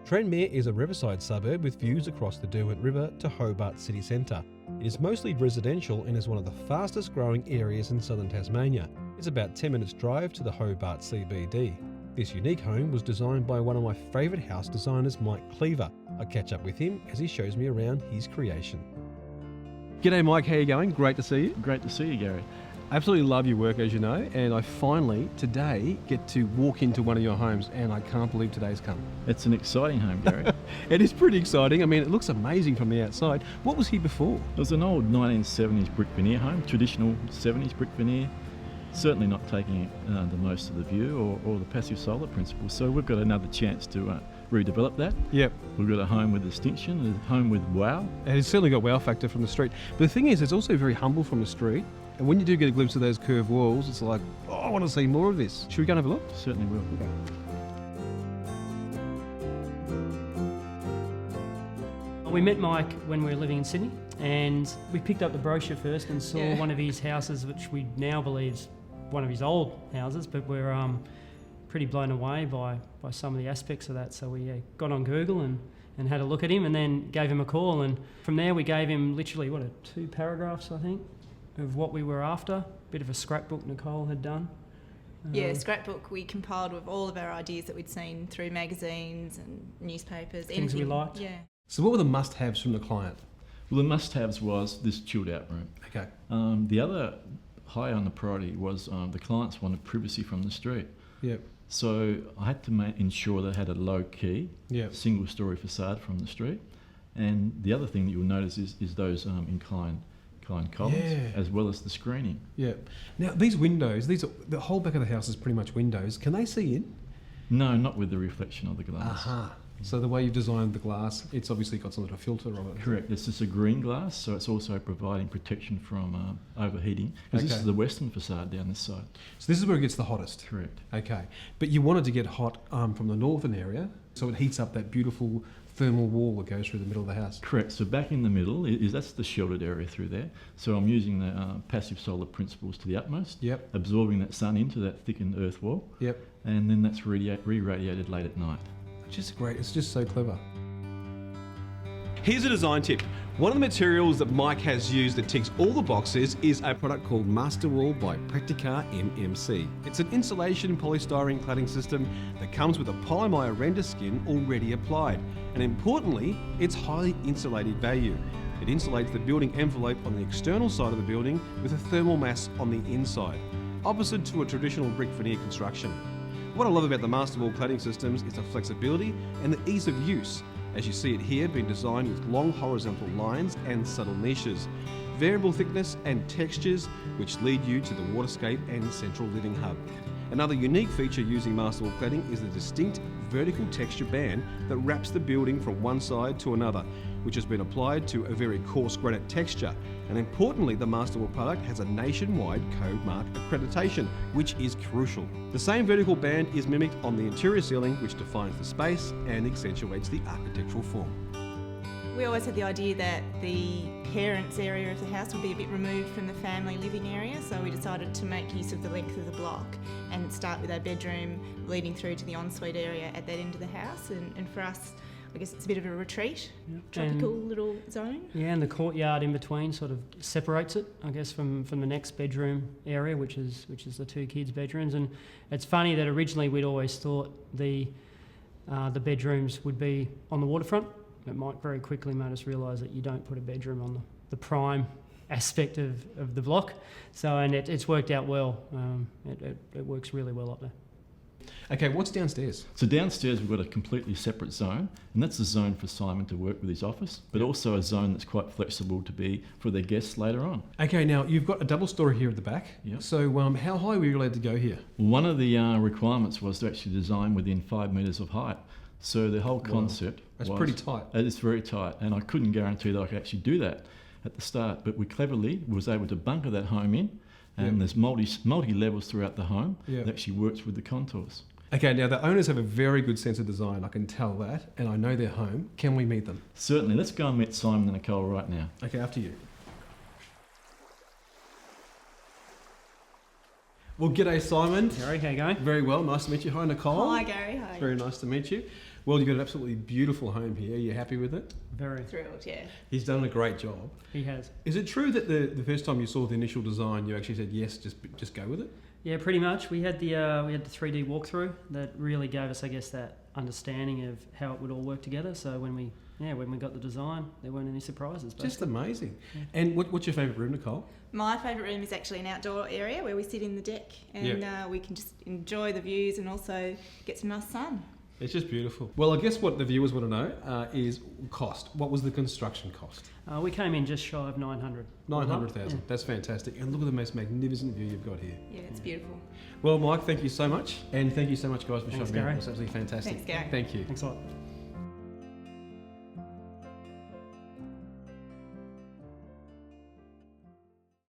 Tranmere is a riverside suburb with views across the Derwent River to Hobart city centre. It is mostly residential and is one of the fastest growing areas in southern Tasmania. It's about 10 minutes drive to the Hobart CBD. This unique home was designed by one of my favourite house designers, Mike Cleaver. I catch up with him as he shows me around his creation. G'day Mike, how are you going? Great to see you. Great to see you, Gary. I absolutely love your work, as you know, and I finally, today, get to walk into one of your homes, and I can't believe today's come. It's an exciting home, Gary. It is pretty exciting. I mean, it looks amazing from the outside. What was here before? It was an old 1970s brick veneer home, traditional 70s brick veneer, certainly not taking the most of the view or the passive solar principles. So we've got another chance to redevelop that. Yep. We've got a home with distinction, a home with wow. And it's certainly got wow factor from the street. But the thing is, it's also very humble from the street. And when you do get a glimpse of those curved walls, it's like, oh, I want to see more of this. Should we go and have a look? Certainly will. Okay. We met Mike when we were living in Sydney, and we picked up the brochure first and saw one of his houses, which we now believe is one of his old houses, but we're pretty blown away by some of the aspects of that. So we got on Google and had a look at him, and then gave him a call, and from there we gave him literally, 2 paragraphs, I think, of what we were after. Bit of a scrapbook Nicole had done. Yeah, scrapbook we compiled with all of our ideas that we'd seen through magazines and newspapers. Things we liked. Yeah. So what were the must-haves from the client? Well, the must-haves was this chilled-out room. Okay. The other high on the priority was the clients wanted privacy from the street. Yep. So I had to ensure they had a low-key, single-storey facade from the street. And the other thing that you'll notice is those inclined columns, as well as the screening. Yeah. Now these windows, the whole back of the house is pretty much windows. Can they see in? No, not with the reflection of the glass. Aha. So the way you've designed the glass, it's obviously got some sort of filter on it. Correct. It's just a green glass, so it's also providing protection from overheating. Because this is the western facade down this side. So this is where it gets the hottest. Correct. Okay. But you wanted to get hot from the northern area, so it heats up that beautiful thermal wall that goes through the middle of the house. Correct. So back in the middle, that's the sheltered area through there. So I'm using the passive solar principles to the utmost. Yep. Absorbing that sun into that thickened earth wall. Yep. And then that's re-radiated late at night. Just great. It's just so clever. Here's a design tip. One of the materials that Mike has used that ticks all the boxes is a product called Masterwall by Practicar MMC. It's an insulation polystyrene cladding system that comes with a polymer render skin already applied. And importantly, it's highly insulated value. It insulates the building envelope on the external side of the building with a thermal mass on the inside, opposite to a traditional brick veneer construction. What I love about the Masterwall cladding systems is the flexibility and the ease of use. As you see it here, being designed with long horizontal lines and subtle niches, variable thickness and textures which lead you to the waterscape and central living hub. Another unique feature using Masterwall cladding is the distinct vertical texture band that wraps the building from one side to another, which has been applied to a very coarse granite texture. And importantly, the Masterwall product has a nationwide code mark accreditation, which is crucial. The same vertical band is mimicked on the interior ceiling, which defines the space and accentuates the architectural form. We always had the idea that the parents' area of the house would be a bit removed from the family living area, so we decided to make use of the length of the block and start with our bedroom leading through to the ensuite area at that end of the house. And for us, I guess it's a bit of a retreat, tropical little zone. Yeah, and the courtyard in between sort of separates it, I guess, from the next bedroom area, which is the 2 kids' bedrooms. And it's funny that originally we'd always thought the bedrooms would be on the waterfront. It might very quickly made us realise that you don't put a bedroom on the prime aspect of the block. So, and it's worked out well. It works really well up there. Okay, what's downstairs? So downstairs we've got a completely separate zone, and that's a zone for Simon to work with his office, but also a zone that's quite flexible to be for their guests later on. Okay, now you've got a double story here at the back. Yep. So how high were you allowed to go here? One of the requirements was to actually design within 5 metres of height. So the whole concept That's pretty tight. It is very tight, and I couldn't guarantee that I could actually do that at the start, but we cleverly was able to bunker that home in, and there's multi levels throughout the home that actually works with the contours. Okay, now the owners have a very good sense of design, I can tell that, and I know their home. Can we meet them? Certainly. Let's go and meet Simon and Nicole right now. Okay, after you. Well, g'day, Simon. Gary, how you going? Very well. Nice to meet you. Hi, Nicole. Hi, Gary. Hi. Very nice to meet you. Well, you've got an absolutely beautiful home here. Are you happy with it? Very. Thrilled, yeah. He's done a great job. He has. Is it true that the first time you saw the initial design, you actually said yes, just go with it? Yeah, pretty much. We had the 3D walkthrough that really gave us, I guess, that understanding of how it would all work together. So when we got the design, there weren't any surprises. Basically. Just amazing. Yeah. And what's your favourite room, Nicole? My favourite room is actually an outdoor area where we sit in the deck and we can just enjoy the views and also get some nice sun. It's just beautiful. Well, I guess what the viewers want to know is cost. What was the construction cost? We came in just shy of 900. 900,000. Yeah. That's fantastic. And look at the most magnificent view you've got here. Yeah, it's beautiful. Well, Mike, thank you so much. And thank you so much, guys, for Thanks, showing me. Gary. It was absolutely fantastic. Thanks, Gary. Thank you. Thanks a lot.